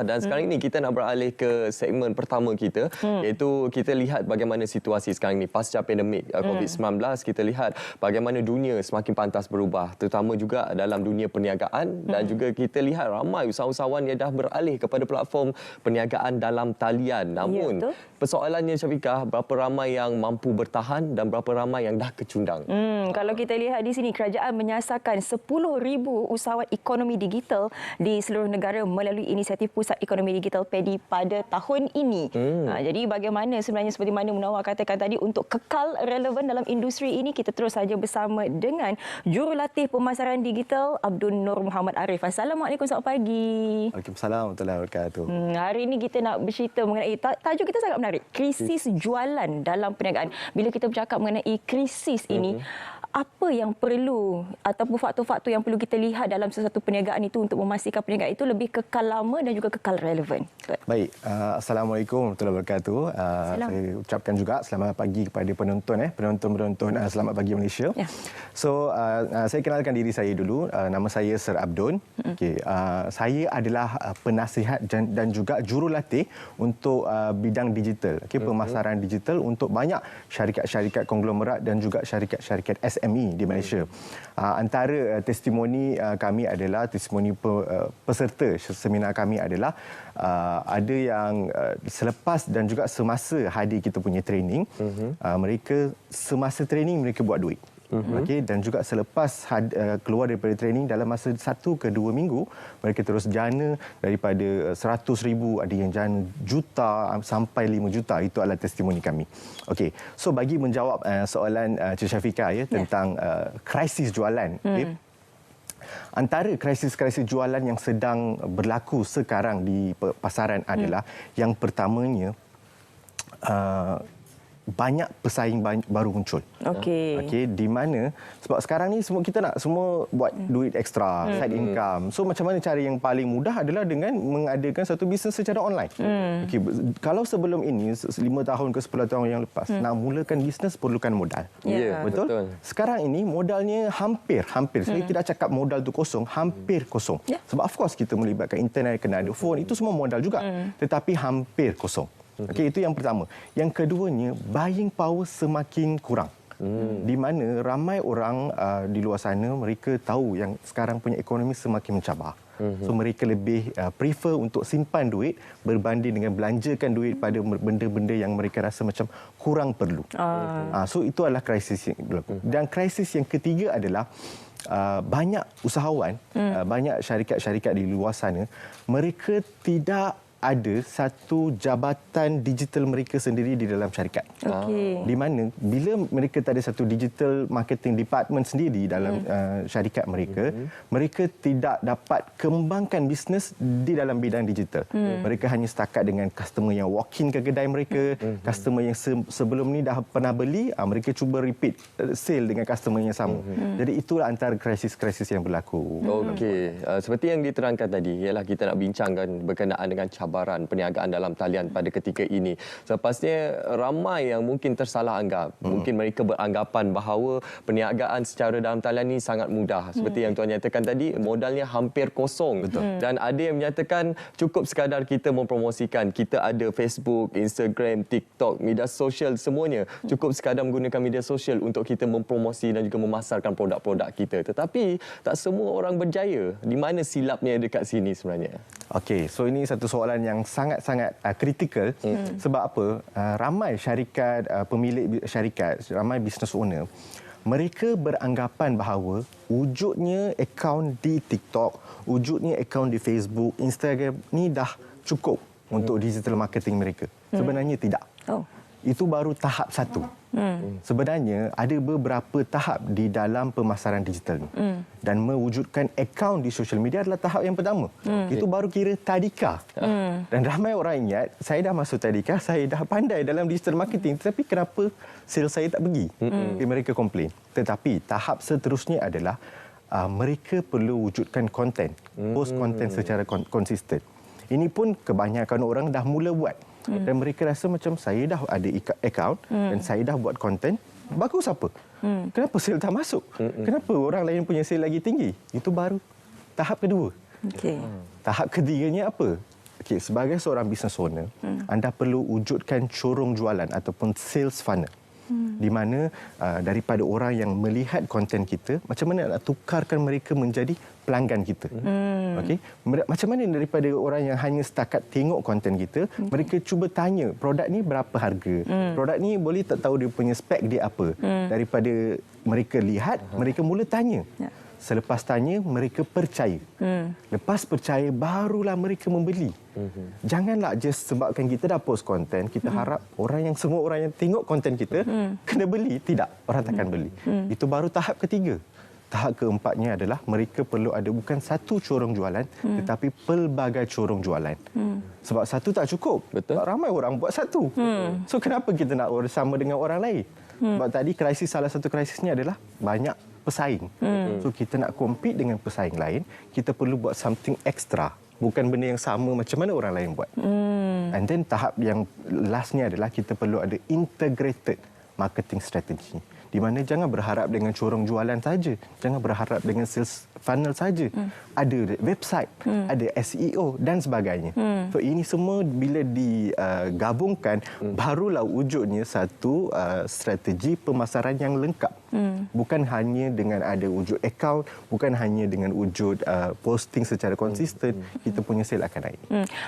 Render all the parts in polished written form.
Dan sekarang ini kita nak beralih ke segmen pertama kita, iaitu kita lihat bagaimana situasi sekarang ini pasca pandemik COVID-19. Kita lihat bagaimana dunia semakin pantas berubah, terutama juga dalam dunia perniagaan, dan juga kita lihat ramai usahawan yang dah beralih kepada platform perniagaan dalam talian. Namun persoalannya, Syafiqah, berapa ramai yang mampu bertahan dan berapa ramai yang dah kecundang? Kalau kita lihat di sini, kerajaan menyasarkan 10,000 usahawan ekonomi digital di seluruh negara melalui inisiatif Pusat Ekonomi Digital PEDI pada tahun ini. Jadi bagaimana sebenarnya, seperti mana Munawar katakan tadi, untuk kekal relevan dalam industri ini, kita terus saja bersama dengan Jurulatih Pemasaran Digital Abdul Nur Muhammad Arif. Assalamualaikum, selamat pagi. Waalaikumsalam warahmatullahi wabarakatuh. Hari ini kita nak bercerita mengenai tajuk kita sangat menarik, krisis jualan dalam perniagaan. Bila kita bercakap mengenai krisis ini, apa yang perlu ataupun faktor-faktor yang perlu kita lihat dalam sesuatu perniagaan itu untuk memastikan perniagaan itu lebih kekal lama dan juga kekal relevan? Baik, Assalamualaikum warahmatullahi wabarakatuh. Saya ucapkan juga selamat pagi kepada penonton Selamat Pagi Malaysia. So, saya kenalkan diri saya dulu. Nama saya Sir Abdul. Saya adalah penasihat dan juga jurulatih untuk bidang digital, pemasaran digital untuk banyak syarikat-syarikat konglomerat dan juga syarikat-syarikat SME di Malaysia. Antara testimoni kami adalah testimoni peserta seminar kami adalah ada yang selepas dan juga semasa hadir kita punya training, mereka semasa training mereka buat duit. Dan juga selepas keluar daripada training, dalam masa 1 ke 2 minggu, mereka terus jana daripada 100,000, ada yang jana juta sampai 5 juta. Itu adalah testimoni kami. Okey, so bagi menjawab soalan Cik Syafiqah tentang krisis jualan. Antara krisis-krisis jualan yang sedang berlaku sekarang di pasaran adalah yang pertamanya, banyak pesaing baru muncul. Okey, di mana sebab sekarang ni kita nak semua buat duit ekstra, side income. So macam mana cara yang paling mudah adalah dengan mengadakan satu bisnes secara online. Okey, kalau sebelum ini 5 tahun ke 10 tahun yang lepas, nak mulakan bisnes perlukan modal. Betul? Sekarang ini modalnya hampir saya tidak cakap modal tu kosong, hampir kosong. Sebab of course kita melibatkan internet, kena ada phone, itu semua modal juga. Tetapi hampir kosong. Okey, itu yang pertama. Yang keduanya, buying power semakin kurang. Di mana ramai orang di luar sana, mereka tahu yang sekarang punya ekonomi semakin mencabar. So mereka lebih prefer untuk simpan duit berbanding dengan belanjakan duit pada benda-benda yang mereka rasa macam kurang perlu. So itu adalah krisis yang berlaku. Dan krisis yang ketiga adalah banyak usahawan, banyak syarikat-syarikat di luar sana, mereka tidak ada satu jabatan digital mereka sendiri di dalam syarikat. Di mana bila mereka tak ada satu digital marketing department sendiri dalam syarikat mereka, mereka tidak dapat kembangkan bisnes di dalam bidang digital. Mereka hanya setakat dengan customer yang walk-in ke kedai mereka, customer yang sebelum ni dah pernah beli, mereka cuba repeat sale dengan customer yang sama. Jadi itulah antara krisis-krisis yang berlaku. Okey, seperti yang diterangkan tadi, ialah kita nak bincangkan berkenaan dengan cabaran perniagaan dalam talian pada ketika ini. Sepasnya ramai yang mungkin tersalah anggap. Mungkin mereka beranggapan bahawa perniagaan secara dalam talian ini sangat mudah. Seperti yang tuan nyatakan tadi, modalnya hampir kosong. Dan ada yang menyatakan cukup sekadar kita mempromosikan. Kita ada Facebook, Instagram, TikTok, media sosial, semuanya. Cukup sekadar menggunakan media sosial untuk kita mempromosi dan juga memasarkan produk-produk kita. Tetapi tak semua orang berjaya. Di mana silapnya dekat sini sebenarnya? Okey, so ini satu soalan yang sangat-sangat kritikal. Sebab apa? Ramai syarikat, pemilik syarikat, ramai business owner, mereka beranggapan bahawa wujudnya akaun di TikTok, wujudnya akaun di Facebook, Instagram ni dah cukup untuk digital marketing mereka. Sebenarnya tidak. Itu baru tahap 1. Sebenarnya ada beberapa tahap di dalam pemasaran digital ni. Dan mewujudkan akaun di social media adalah tahap yang pertama. Itu baru kira tadika. Dan ramai orang ingat, saya dah masuk tadika, saya dah pandai dalam digital marketing, tetapi kenapa sales saya tak pergi? Mereka komplain. Tetapi tahap seterusnya adalah mereka perlu wujudkan konten, post konten secara konsisten. Ini pun kebanyakan orang dah mula buat. Dan mereka rasa macam saya dah ada akaun dan saya dah buat konten, bagus apa? Kenapa sale tak masuk? Kenapa orang lain punya sale lagi tinggi? Itu baru tahap kedua. Tahap ketiganya apa? sebagai seorang business owner, anda perlu wujudkan corong jualan ataupun sales funnel. Di mana daripada orang yang melihat konten kita, macam mana nak tukarkan mereka menjadi pelanggan kita. Okey, macam mana daripada orang yang hanya setakat tengok konten kita, mereka cuba tanya produk ni berapa harga, produk ni boleh tak tahu dia punya spek dia apa. Daripada mereka lihat, mereka mula tanya. Selepas tanya, mereka percaya. Lepas percaya, barulah mereka membeli. Janganlah just sebabkan kita dah post konten, kita harap semua orang yang tengok konten kita kena beli. Tidak, orang takkan beli. Itu baru tahap ketiga. Tahap keempatnya adalah mereka perlu ada bukan satu corong jualan, tetapi pelbagai corong jualan. Sebab satu tak cukup. Betul. Sebab ramai orang buat satu. So kenapa kita nak bersama dengan orang lain? Sebab tadi salah satu krisisnya adalah banyak pesaing. So kita nak compete dengan pesaing lain, kita perlu buat something extra. Bukan benda yang sama macam mana orang lain buat. And then tahap yang lastnya adalah kita perlu ada integrated marketing strategy. Di mana jangan berharap dengan corong jualan saja, jangan berharap dengan sales funnel saja. Ada website, ada SEO dan sebagainya. So ini semua bila digabungkan, barulah wujudnya satu strategi pemasaran yang lengkap. Bukan hanya dengan ada wujud account, bukan hanya dengan wujud posting secara konsisten, kita punya sale akan naik.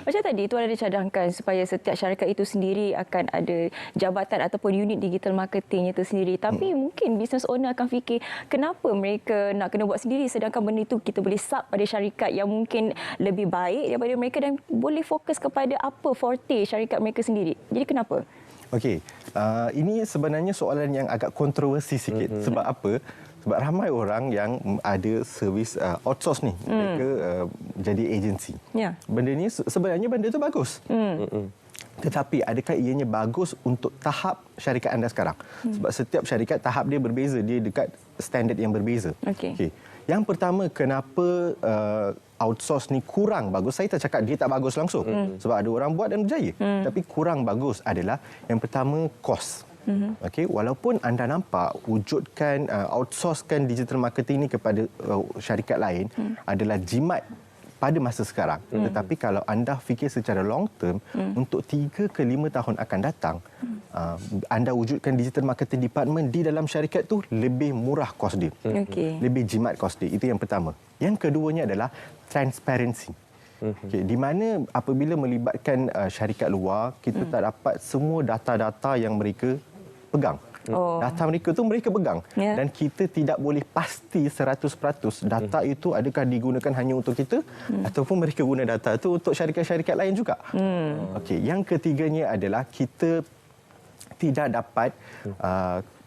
Macam tadi Tuan ada cadangkan supaya setiap syarikat itu sendiri akan ada jabatan ataupun unit digital marketingnya itu sendiri. Tapi mungkin business owner akan fikir, kenapa mereka nak kena buat sendiri sedangkan benda itu kita boleh sub pada syarikat yang mungkin lebih baik daripada mereka dan boleh fokus kepada apa forte syarikat mereka sendiri. Jadi kenapa? Okey, ini sebenarnya soalan yang agak kontroversi sikit. Sebab apa? Sebab ramai orang yang ada servis outsource ni, mereka jadi agensi. Ya. Benda ni sebenarnya benda tu bagus. Tetapi adakah ianya bagus untuk tahap syarikat anda sekarang? Sebab setiap syarikat tahap dia berbeza, dia dekat standard yang berbeza. Okey. Yang pertama, kenapa outsource ni kurang bagus? Saya tak cakap dia tak bagus langsung. Sebab ada orang buat dan berjaya. Tapi kurang bagus adalah yang pertama, cost. Okey, walaupun anda nampak wujudkan outsourcekan digital marketing ni kepada syarikat lain adalah jimat pada masa sekarang. Tetapi kalau anda fikir secara long term, untuk 3 ke 5 tahun akan datang, anda wujudkan digital marketing department di dalam syarikat tu lebih murah kos dia. Lebih jimat kos dia. Itu yang pertama. Yang keduanya adalah transparency. Okay, di mana apabila melibatkan syarikat luar, kita tak dapat semua data-data yang mereka pegang. Data mereka tu mereka pegang. Dan kita tidak boleh pasti 100% data itu adakah digunakan hanya untuk kita ataupun mereka guna data itu untuk syarikat-syarikat lain juga. Okey, yang ketiganya adalah kita tidak dapat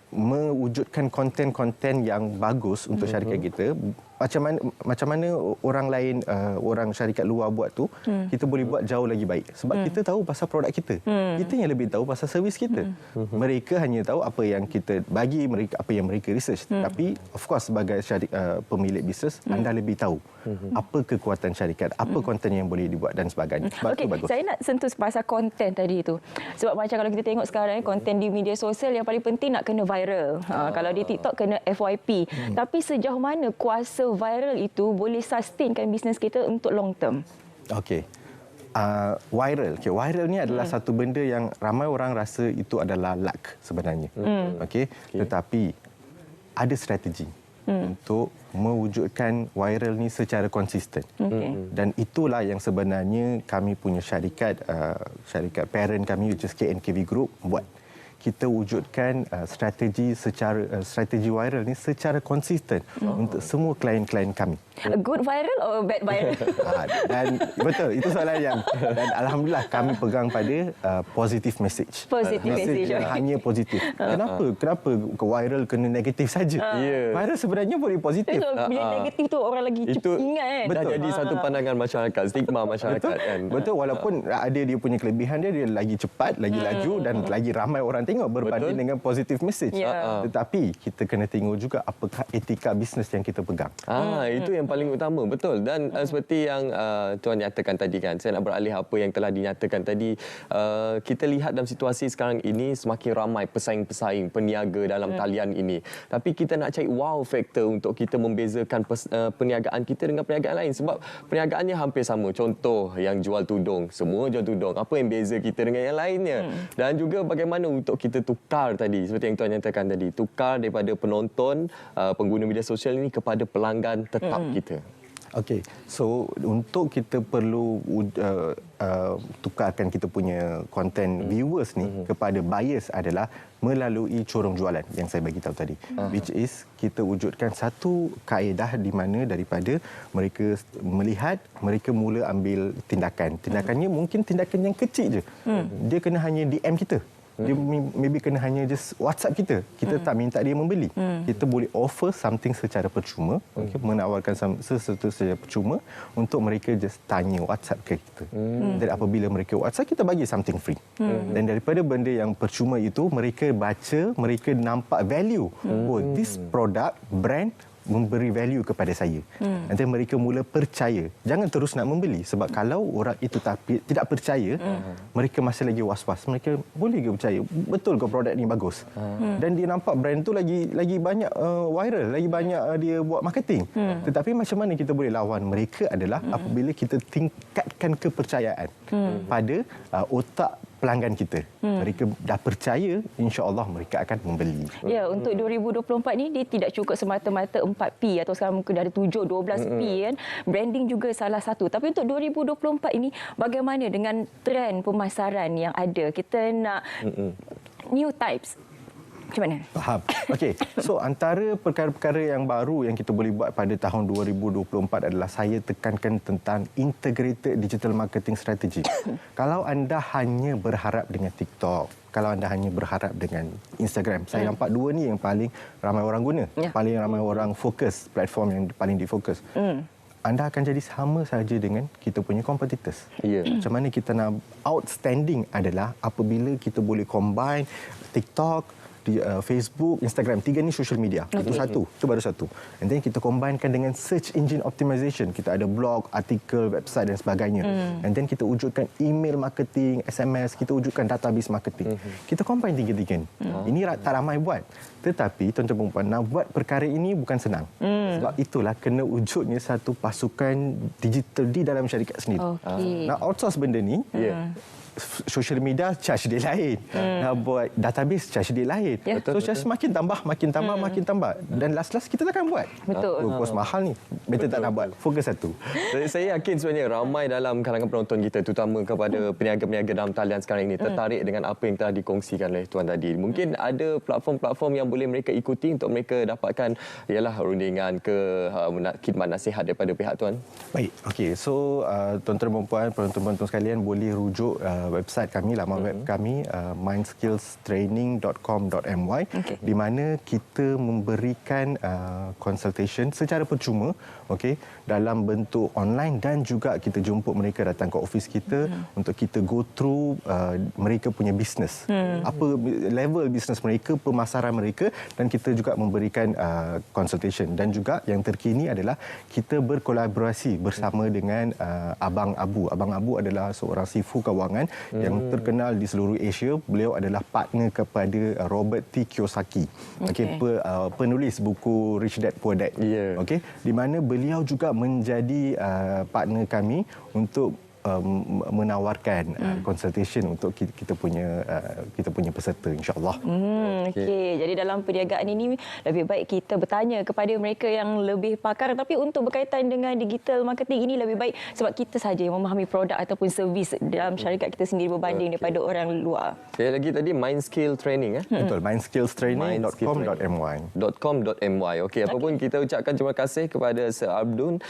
mewujudkan konten-konten yang bagus untuk syarikat kita. Macam mana orang lain, orang syarikat luar buat tu, kita boleh buat jauh lagi baik. Sebab kita tahu pasal produk kita. Kita yang lebih tahu pasal servis kita. Mereka hanya tahu apa yang kita bagi mereka, apa yang mereka research. Tapi of course sebagai pemilik bisnes, anda lebih tahu apa kekuatan syarikat, apa konten yang boleh dibuat dan sebagainya. Sebab Okey, itu bagus. saya nak sentuh pasal konten tadi itu. Sebab macam kalau kita tengok sekarang, konten di media sosial yang paling penting nak kena viral. Kalau di TikTok kena FYP. Tapi sejauh mana kuasa viral itu boleh sustainkan bisnes kita untuk long term? Okey. Viral. Okay, viral ni adalah satu benda yang ramai orang rasa itu adalah luck sebenarnya. Okey. Tetapi ada strategi untuk mewujudkan viral ni secara konsisten. Dan itulah yang sebenarnya kami punya syarikat parent kami, which is KNKV Group, buat. Kita wujudkan strategi viral ni secara konsisten untuk semua klien-klien kami. Good viral or bad viral? Dan betul, itu soalan yang, dan alhamdulillah kami pegang pada positive message. Positive message. Yang hanya positif. Kenapa viral kena negatif saja? Viral sebenarnya boleh positif. Bila negatif tu orang lagi itu ingat kan. dah jadi satu pandangan masyarakat, stigma masyarakat betul. kan. Betul, walaupun ada dia punya kelebihan dia lagi cepat, lagi laju dan lagi ramai orang tengok berbanding Betul. dengan positive message. Ya. Tetapi kita kena tengok juga apakah etika bisnes yang kita pegang. Itu yang paling utama, betul. Dan seperti yang Tuan nyatakan tadi kan, saya nak beralih apa yang telah dinyatakan tadi. Kita lihat dalam situasi sekarang ini semakin ramai pesaing-pesaing peniaga dalam talian ini. Tapi kita nak cari wow factor untuk kita membezakan perniagaan kita dengan perniagaan lain. Sebab perniagaannya hampir sama. Contoh yang jual tudung, semua jual tudung. Apa yang beza kita dengan yang lainnya? Dan juga bagaimana untuk kita tukar tadi, seperti yang Tuan nyatakan tadi, tukar daripada penonton, pengguna media sosial ini kepada pelanggan tetap kita. Okey, so untuk kita perlu tukarkan kita punya content viewers ni kepada buyers adalah melalui corong jualan yang saya bagi tahu tadi. Which is kita wujudkan satu kaedah di mana daripada mereka melihat, mereka mula ambil tindakan. Tindakannya mungkin tindakan yang kecil je. Dia kena hanya DM kita. Dia maybe kena hanya just WhatsApp kita. Kita tak minta dia membeli. Kita boleh offer something secara percuma, menawarkan sesuatu secara percuma untuk mereka just tanya WhatsApp ke kita. Dan apabila mereka WhatsApp, kita bagi something free. Dan daripada benda yang percuma itu, mereka baca, mereka nampak value. Oh, this product, brand memberi value kepada saya. Nanti mereka mula percaya. Jangan terus nak membeli. Sebab kalau orang itu tidak percaya, mereka masih lagi was-was. Mereka boleh ke percaya? Betul ke produk ni bagus? Dan dia nampak brand tu lagi banyak viral, lagi banyak dia buat marketing. Tetapi macam mana kita boleh lawan mereka adalah apabila kita tingkatkan kepercayaan pada otak pelanggan kita. Mereka dah percaya, insya-Allah mereka akan membeli. Ya, untuk 2024 ni dia tidak cukup semata-mata 4P atau sekarang mungkin ada 7, 12P kan. Branding juga salah satu. Tapi untuk 2024 ini bagaimana dengan trend pemasaran yang ada? Kita nak new types. Macam mana? Faham. Okey. So antara perkara-perkara yang baru yang kita boleh buat pada tahun 2024 adalah saya tekankan tentang integrated digital marketing strategy. Kalau anda hanya berharap dengan TikTok, kalau anda hanya berharap dengan Instagram, saya nampak dua ni yang paling ramai orang guna, paling ramai orang fokus, platform yang paling difokus. Anda akan jadi sama saja dengan kita punya competitors. Macam mana kita nak outstanding adalah apabila kita boleh combine TikTok, Facebook, Instagram, tiga ni social media. Itu satu, itu baru satu. And then kita combinekan dengan search engine optimization. Kita ada blog, artikel, website dan sebagainya. And then kita wujudkan email marketing, SMS, kita wujudkan database marketing. Kita combine tiga-tiga ni. Ini tak ramai buat. Tetapi tuan-tuan dan puan, nak buat perkara ini bukan senang. Sebab itulah kena wujudnya satu pasukan digital di dalam syarikat sendiri. Nak outsource benda ni, social media charge dia lain. Nak buat database charge dia lain. So charge makin tambah. Dan last kita takkan buat. Betul. Kos mahal ni. Better tak nak buat. Fokus satu. Saya yakin sebenarnya ramai dalam kalangan penonton kita, terutama kepada peniaga-peniaga dalam talian sekarang ini, tertarik dengan apa yang telah dikongsikan oleh Tuan tadi. Mungkin ada platform-platform yang boleh mereka ikuti untuk mereka dapatkan ialah rundingan ke khidmat nasihat daripada pihak Tuan. Baik. Okey. So tuan-tuan dan puan, penonton-penonton sekalian boleh rujuk website kami, laman web kami mindskillstraining.com.my di mana kita memberikan consultation secara percuma, okey, dalam bentuk online dan juga kita jemput mereka datang ke office kita untuk kita go through mereka punya bisnes. Apa level bisnes mereka, pemasaran mereka, dan kita juga memberikan consultation. Dan juga yang terkini adalah kita berkolaborasi bersama dengan Abang Abu. Abang Abu adalah seorang sifu kewangan yang terkenal di seluruh Asia. Beliau adalah partner kepada Robert T. Kiyosaki. Okey, penulis buku Rich Dad Poor Dad. Okey, di mana beliau juga menjadi partner kami untuk menawarkan consultation untuk kita punya peserta, insya-Allah. Okey, jadi dalam perniagaan ini lebih baik kita bertanya kepada mereka yang lebih pakar, tapi untuk berkaitan dengan digital marketing ini lebih baik sebab kita saja yang memahami produk ataupun servis dalam syarikat kita sendiri berbanding daripada orang luar. Saya lagi tadi Mindskill Training Betul, mindskillstraining.com.my. Okey, apapun kita ucapkan terima kasih kepada Sir Abdul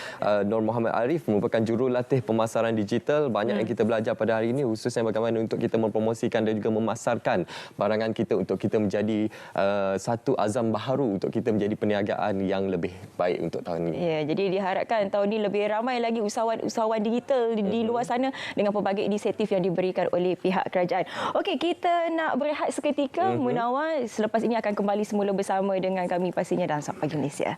Nur Muhammad Arif, merupakan jurulatih pemasaran digital digital. Banyak yang kita belajar pada hari ini, khususnya bagaimana untuk kita mempromosikan dan juga memasarkan barangan kita untuk kita menjadi satu azam baharu untuk kita menjadi perniagaan yang lebih baik untuk tahun ini. Ya, jadi diharapkan tahun ini lebih ramai lagi usahawan digital di luar sana dengan pelbagai inisiatif yang diberikan oleh pihak kerajaan. Okey, kita nak berehat seketika. Munawar, selepas ini akan kembali semula bersama dengan kami pastinya dalam Sapa Pagi Malaysia.